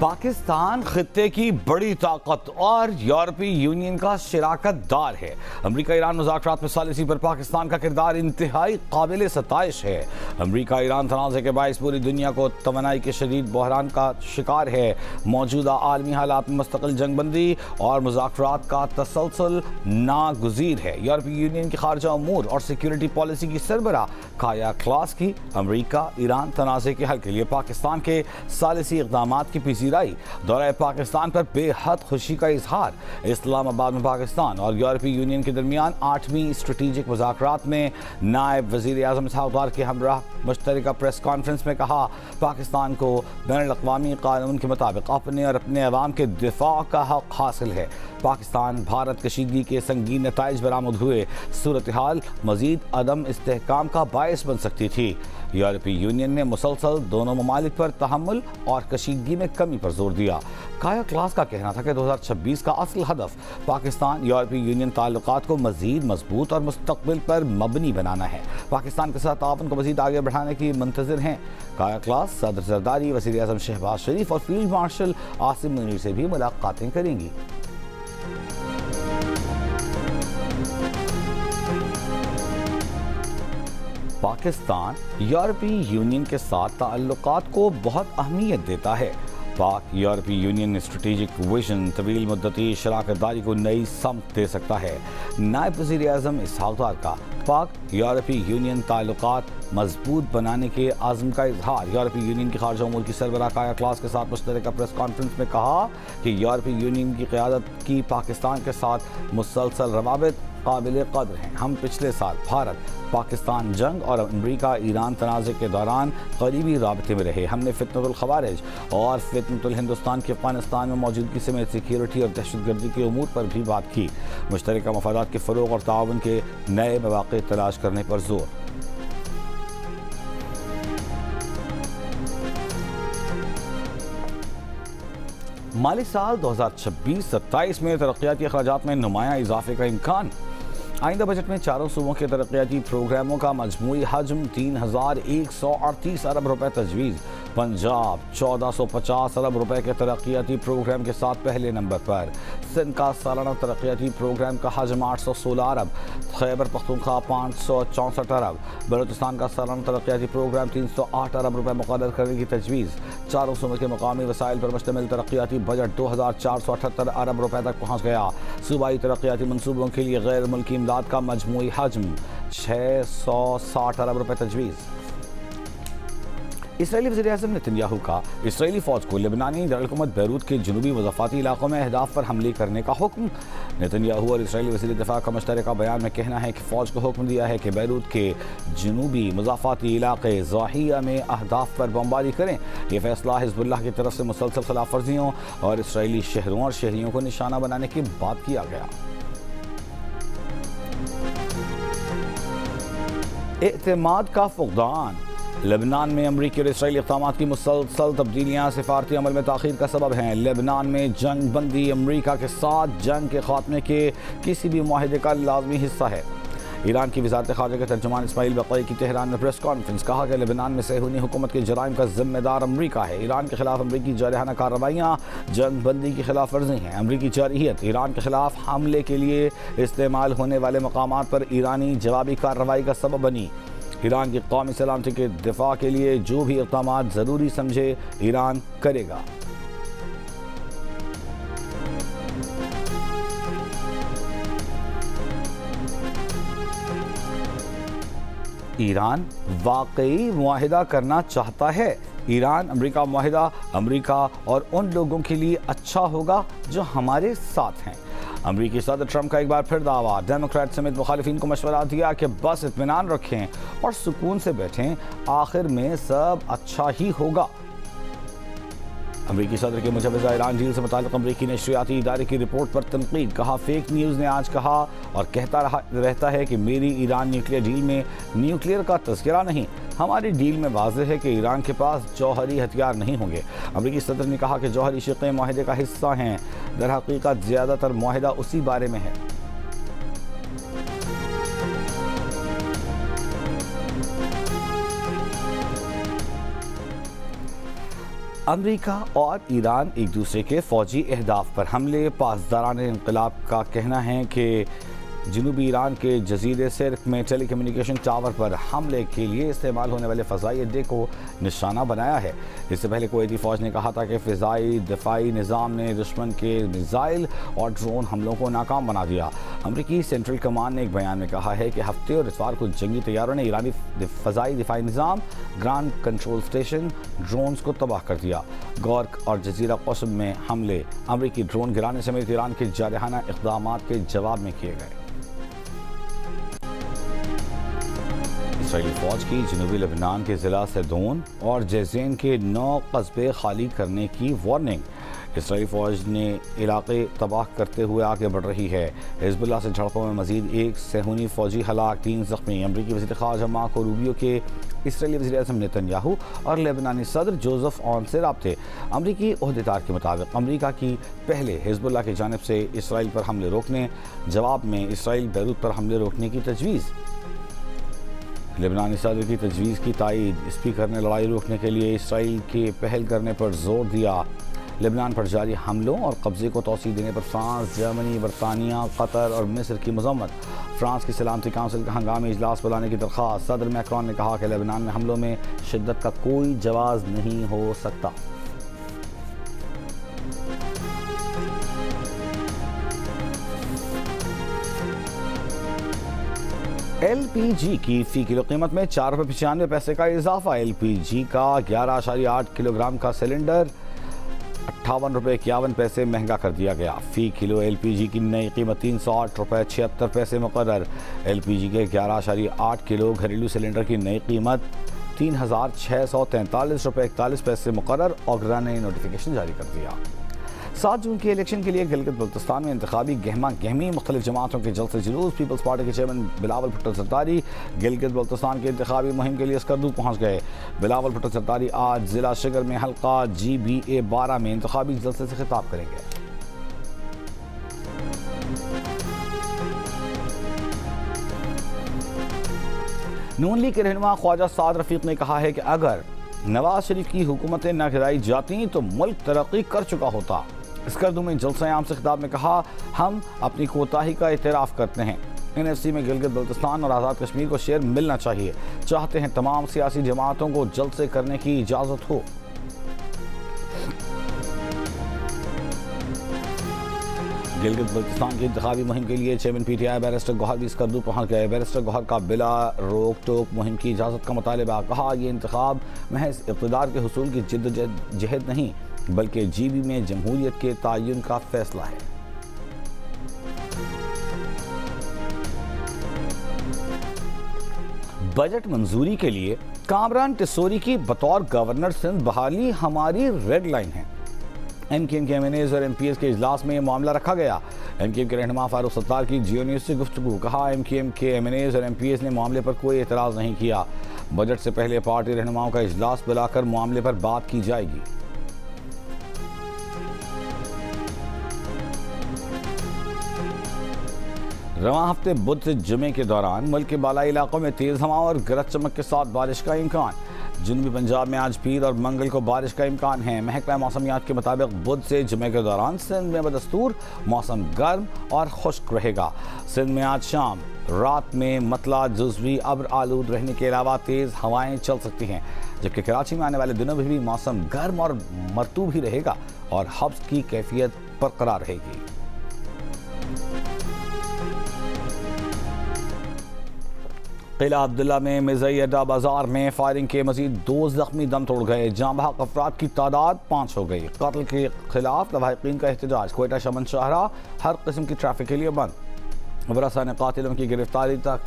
पाकिस्तान खित्ते की बड़ी ताकत और यूरोपीय यूनियन का शराकतदार है। अमरीका ईरान मुज़ाकरात में सालिसी पर पाकिस्तान का किरदार इंतहाई काबिल सताइश है। अमरीका ईरान तनाज़े के बायस पूरी दुनिया को तवानाई के शदीद बहरान का शिकार है। मौजूदा आलमी हालात में मुस्तकिल जंगबंदी और मुज़ाकरात का तसलसल नागुज़ीर है। यूरोपीय यूनियन की खारजा अमूर और सिक्योरिटी पॉलिसी की सरबराह काया क्लास की अमरीका ईरान तनाज़े के हल के लिए पाकिस्तान के सालिसी इक़दाम की पजीराई दौरा पाकिस्तान पर बेहद खुशी का इजहार। इस्लामाबाद में पाकिस्तान और यूरोपीय यूनियन के दरमियान 8वीं स्ट्रेटेजिक मुज़ाकरात में नायब वज़ीर आज़म इसहाक़ डार के हमरा मुश्तरका प्रेस कॉन्फ्रेंस में कहा, पाकिस्तान को बैनुल-अक़वामी कानून के मुताबिक अपने और अपने अवाम के दिफा का हक़ हासिल है। पाकिस्तान भारत कशीदगी के संगीन नताइज बरामद हुए सूरत हाल मज़ीद अदम इस्तेहकाम का बायस बन सकती थी। यूरोपीय यूनियन ने मुसलसल दोनों ममालिक पर तहम्मुल और कशीदगी में कमी पर जोर दिया। काया क्लास का कहना था कि 2026 का असल हदफ पाकिस्तान यूरोपीय यूनियन ताल्लुकात को मज़ीद मजबूत और मुस्तक़बिल पर मबनी बनाना है। पाकिस्तान के साथ ताउन को मज़ीद आगे बढ़ाने की मुंतज़िर हैं। काया क्लास सदर ज़रदारी, वज़ीर आज़म शहबाज शरीफ और फील्ड मार्शल आसिम मुनीर से भी मुलाकातें करेंगी। पाकिस्तान यूरोपीय यूनियन के साथ ताल्लुकात को बहुत अहमियत देता है। पाक यूरोपीय यूनियन ने स्ट्रेटेजिक विजन तवील मुद्दती शराकतदारी को नई समत दे सकता है। नायब वज़ीर आज़म इसहाक़ डार का पाक यूरोपीय यूनियन ताल्लुकात मजबूत बनाने के आज़म का इजहार। यूरोपीय यूनियन की खारजा अमूर की सरबराह काया क्लास के साथ मुश्तरका प्रेस कॉन्फ्रेंस में कहा कि यूरोपीय यूनियन की क़यादत की पाकिस्तान के साथ मुसलसल रवाबित काबिल कद्र हैं। हम पिछले साल भारत पाकिस्तान जंग और अमरीका ईरान तनाज़े के दौरान करीबी राबते में रहे। हमने फितनतुल खवारिज और फितनतुल हिंदुस्तान के अफ़गानिस्तान में मौजूदगी समेत सिक्योरिटी और दहशतगर्दी के उमूर पर भी बात की। मुश्तरका मफादात के फ़रोग़ और ताउन के नए मौक़े तलाश करने पर जोर। माली साल 2026-27 में तरक्याती अखराजात में नुमायां इजाफे का इम्कान। आइंदा बजट में चारों सूबों के तरक्याती प्रोग्रामों का मजमूई हजम 3138 अरब रुपए तजवीज़। पंजाब 1450 अरब रुपए के तरक्याती प्रोग्राम के साथ पहले नंबर पर। सिंध का सालाना तरक्याती प्रोग्राम का हजम 816 अरब। खैबर पख्तूनख्वा 564 अरब। बलूचिस्तान का सालाना तरक्याती प्रोग्राम 308 अरब रुपए मुक़र्रर करने की तजवीज़। चारों सूबों के मकामी वसाइल पर मुश्तमिल तरक्याती बजट 2478 अरब रुपए तक पहुँच गया। सूबाई तरक्याती मनसूबों के लिए गैर मुल्की इमदाद का मजमूई हजम 660 अरब रुपए तजवीज़। इसराइली वज़ीर आज़म नेतन्याहू का इसराइली फ़ौज को लेबनानी दारकूमत बैरूत के जनूबी वज़ाफ़ाती इलाकों में अहदाफ पर हमले करने का हुक्म। नेतन्याहू और इसराइली वज़ीर दिफ़ा का मुश्तरका बयान में कहना है कि फ़ौज को हुक्म दिया है कि बैरूत के जनूबी मुज़ाफ़ाती इलाक़े ज़ाहिया में अहदाफ पर बमबारी करें। यह फ़ैसला हिज़्बुल्लाह की तरफ से मुसलसल खिलाफ वर्जियों और इसराइली शहरों और शहरियों को निशाना बनाने के बाद किया गया। एतमाद का फुक़दान। लेबनान में अमरीकी और इसराइली इक़दामात की मुसलसल तब्दीलियाँ सिफारती अमल में ताख़ीर का सबब हैं। लेबनान में जंग बंदी अमरीका के साथ जंग के ख़ात्मे के किसी भी मुआहदे का लाज़मी हिस्सा है। ईरान की वज़ारत ख़ारजा के तर्जुमान इस्माइल बक़ई की तेहरान में प्रेस कॉन्फ्रेंस कहा कि लेबनान में सहूनी हुकूमत के जराइम का ज़िम्मेदार अमरीका है। ईरान के खिलाफ अमरीकी जारहाना कार्रवाइयाँ जंग बंदी की खिलाफ वर्जी हैं। अमरीकी जारहियत ईरान के खिलाफ हमले के लिए इस्तेमाल होने वाले मकामात पर ईरानी जवाबी कार्रवाई का सबब बनी। ईरान की कौमी सलामती के दिफा के लिए जो भी इक़दाम ज़रूरी समझे ईरान करेगा। ईरान वाकई मुआहिदा करना चाहता है। ईरान अमरीका मुआहिदा अमरीका और उन लोगों के लिए अच्छा होगा जो हमारे साथ हैं। अमरीकी सदर ट्रंप का एक बार फिर दावा। डेमोक्रेट समेत मुखालिफिन को मशवरा दिया कि बस इत्मीनान रखें और सुकून से बैठें, आखिर में सब अच्छा ही होगा। अमरीकी सदर के मुजवज़ा ईरान डील से मुताल्लिक़ अमरीकी नशरियाती इदारे की रिपोर्ट पर तनकीद। कहा, फेक न्यूज़ ने आज कहा और कहता रहता है कि मेरी ईरान न्यूक्लियर डील में न्यूक्लियर का तज़किरा नहीं। हमारी डील में वाज़ेह है कि ईरान के पास जौहरी हथियार नहीं होंगे। अमरीकी सदर ने कहा कि जौहरी शिक़ें मुआहदे का हिस्सा हैं। दरहक़ीक़त ज़्यादातर मुआहदा उसी बारे में है। अमेरिका और ईरान एक दूसरे के फौजी अहदाफ पर हमले। पासदारान इनकलाब का कहना है कि जनूबी ईरान के जजीरे सिर्क में टेलीकम्युनिकेशन टावर पर हमले के लिए इस्तेमाल होने वाले फ़ज़ाई अड्डे को निशाना बनाया है। इससे पहले कुवैती फ़ौज ने कहा था कि फ़िज़ाई दिफाई निज़ाम ने दुश्मन के मिसाइल और ड्रोन हमलों को नाकाम बना दिया। अमरीकी सेंट्रल कमान ने एक बयान में कहा है कि हफ्ते और इतवार को जंगी तैयारों ने ईरानी फ़ज़ाई दिफाई निज़ाम, ग्रांड कंट्रोल स्टेशन, ड्रोन्स को तबाह कर दिया। गौर्क और जजीरा क़स्म में हमले अमरीकी ड्रोन गिराने समेत ईरान के जारहाना इक़दाम के जवाब में किए गए। इसराइली फ़ौज की जनूबी लेबनान के ज़िला सदोन और जैज़ैन के 9 कस्बे खाली करने की वार्निंग। इसराइली फ़ौज ने इलाके तबाह करते हुए आगे बढ़ रही है। हिज़्बुल्लाह से झड़पों में मज़ीद 1 सेहूनी फ़ौजी हलाक, 3 ज़ख्मी। अमरीकी वज़ीर ख़ारजा मार्को रूबियो के इसराइली वज़ीर आज़म नेतन्याहू और लेबनानी सदर जोसेफ ऑन से राब्ते। अमरीकी ओहदेदार के मुताबिक अमरीका की पहले हिज़्बुल्लाह की जानिब से इसराइल पर हमले रोकने, जवाब में इसराइल बैरूत पर हमले रोकने की तजवीज़। लेबनानी सदर की तजवीज़ की तायीद। स्पीकर ने लड़ाई रोकने के लिए इसराइल के पहल करने पर जोर दिया। लेबनान पर जारी हमलों और कब्ज़े को तौसीह देने पर फ्रांस, जर्मनी, बरतानिया, कतर और मिस्र की मज़म्मत। फ्रांस की सलामती काउंसिल का हंगामी इजलास बुलाने की दरख्वास्त। सदर मैक्रोन ने कहा कि लेबनान में हमलों में शिद्दत का कोई जवाज़ नहीं हो सकता। LPG की फ़ी किलो कीमत में 4 रुपये 95 पैसे का इजाफा। LPG का 11.8 किलोग्राम का सिलेंडर 58 रुपये 51 पैसे महंगा कर दिया गया। फ़ी किलो LPG की नई कीमत 308 रुपये 76 पैसे मुकर्रर। LPG के 11.8 किलो घरेलू सिलेंडर की नई कीमत 3643 रुपये 41 पैसे मुकर्रर। ओगरा ने नोटिफिकेशन जारी कर दिया। 7 जून के इलेक्शन के लिए गिलगित बल्तिस्तान में इंतखाबी गहमा गहमी। मुख्तलिफ जमातों के जलसे जुलूस। पीपल्स पार्टी के चेयरमैन बिलावल भुट्टो जरदारी गिलगित बल्तिस्तान के इंतखाबी मुहिम के लिए स्कर्दू पहुँच गए। बिलावल भुट्टो जरदारी आज जिला शिगर में हल्का GBA 12 में इंतखाबी जलसे से खिताब करेंगे। नून लीग के रहनुमा ख्वाजा साद रफीक ने कहा है कि अगर नवाज शरीफ की हुकूमतें न गिराई जाती तो मुल्क तरक्की कर चुका होता। स्कर्दू में जलसा आम से खिताब में कहा, हम अपनी कोताही का इतराफ़ करते हैं। NFC में गिलगित बल्तिस्तान और आज़ाद कश्मीर को शेयर मिलना चाहिए। चाहते हैं तमाम सियासी जमातों को जलसे करने की इजाज़त हो। गिलगित बल्तिस्तान की इंतखाबी मुहिम के लिए चेयरमैन PTI बैरिस्टर गौहर भी स्कर्दू पहुँच गए। बैरिस्टर गौहर का बिला रोक टोक मुहिम की इजाज़त का मुतालबा। कहा, ये इंतखाब महज इक़्तिदार के हुसूल की जिद्दोजहद नहीं बल्कि GB में जमहूरियत के तयन का फैसला है। बजट मंजूरी के लिए कामरान टिसोरी की बतौर गवर्नर सिंध बहाली हमारी रेड लाइन है। MKM के MNAs और MPs के इजलास में यह मामला रखा गया। MKM के रहनुमा फारूक सत्तार की जियो न्यूज़ से गुफ्तगू। कहा, MKM के MNAs और MPs ने मामले पर कोई एतराज़ नहीं किया। बजट से पहले पार्टी रहनुमाओं का इजलास बुलाकर मामले पर बात की जाएगी। रवां हफ्ते बुध से जुमे के दौरान मुल्क के बालाई इलाकों में तेज़ हवा और गरज चमक के साथ बारिश का इम्कान। जनूबी पंजाब में आज पीर और मंगल को बारिश का इम्कान है। महकमा मौसमियात के मुताबिक बुध से जुमे के दौरान सिंध में बदस्तूर मौसम गर्म और खुश्क रहेगा। सिंध में आज शाम रात में मतला जुज़वी अब्र आलूद रहने के अलावा तेज़ हवाएं चल सकती हैं, जबकि कराची में आने वाले दिनों में भी मौसम गर्म और मरतूब ही रहेगा और हब्स की कैफियत बरकरार रहेगी। किला अब्दुल्ला में मिर्ज़ाई अड्डा बाजार में फायरिंग के मजीद 2 ज़ख्मी दम तोड़ गए। जाँ बहक अफराद की तादाद 5 हो गई। कत्ल के खिलाफ लवाहिकीन का एहतजाज। कोयटा शमन शाहरा हर किस्म की ट्रैफिक के लिए बंद। वरसा ने कातिलों की गिरफ्तारी तक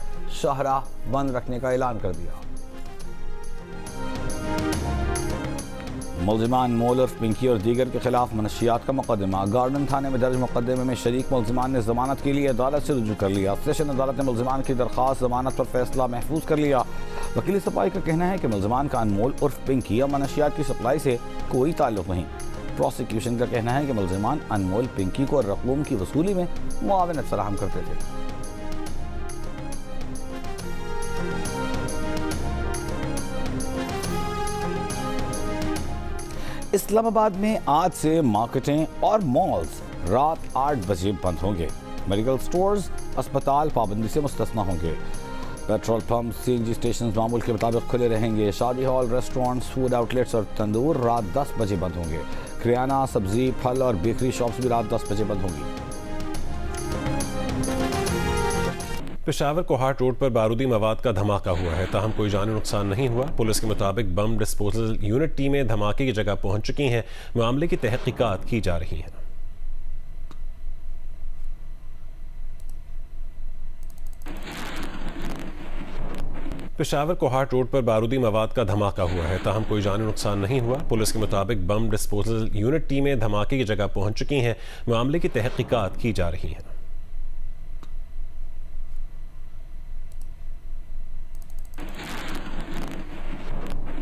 शाहरा बंद रखने का ऐलान कर दिया। मुल्ज़िमान मोल उर्फ पिंकी और दीगर के खिलाफ मनशियात का मुकदमा। गार्डन थाने में दर्ज मुकदमे में शरीक मुल्ज़िमान ने जमानत के लिए अदालत से रुजू कर लिया। सेशन अदालत ने मुल्ज़िमान की दरख्वास्त जमानत पर फैसला महफूज कर लिया। वकील सफाई का कहना है कि मुल्ज़िमान का अनमोल उर्फ पिंकी या मनशियात की सप्लाई से कोई ताल्लुक नहीं। प्रोसिक्यूशन का कहना है कि मुल्ज़िमान अनमोल पिंकी को रकूम की वसूली में मुआवनत फराहम करते थे। इस्लामाबाद में आज से मार्केटें और मॉल्स रात 8 बजे बंद होंगे। मेडिकल स्टोर्स, अस्पताल पाबंदी से मुस्तस्ना होंगे। पेट्रोल पंप, सीएनजी स्टेशन मामूल के मुताबिक खुले रहेंगे। शादी हॉल, रेस्टोरेंट्स, फूड आउटलेट्स और तंदूर रात 10 बजे बंद होंगे। किराना, सब्जी, फल और बेकरी शॉप्स भी रात 10 बजे बंद होंगी। पेशावर कोहाट रोड पर बारूदी मवाद का धमाका हुआ है, ताहम कोई जानी नुकसान नहीं हुआ। पुलिस के मुताबिक बम डिस्पोजल यूनिट टीमें धमाके की जगह पहुंच चुकी हैं। मामले की तहकीकात की जा रही हैं। पेशावर कोहाट रोड पर बारूदी मवाद का धमाका हुआ है, ताहम कोई जानी नुकसान नहीं हुआ। पुलिस के मुताबिक बम डिस्पोजल यूनिट टीमें धमाके की जगह पहुंच चुकी हैं। मामले की तहकीकात की जा रही हैं।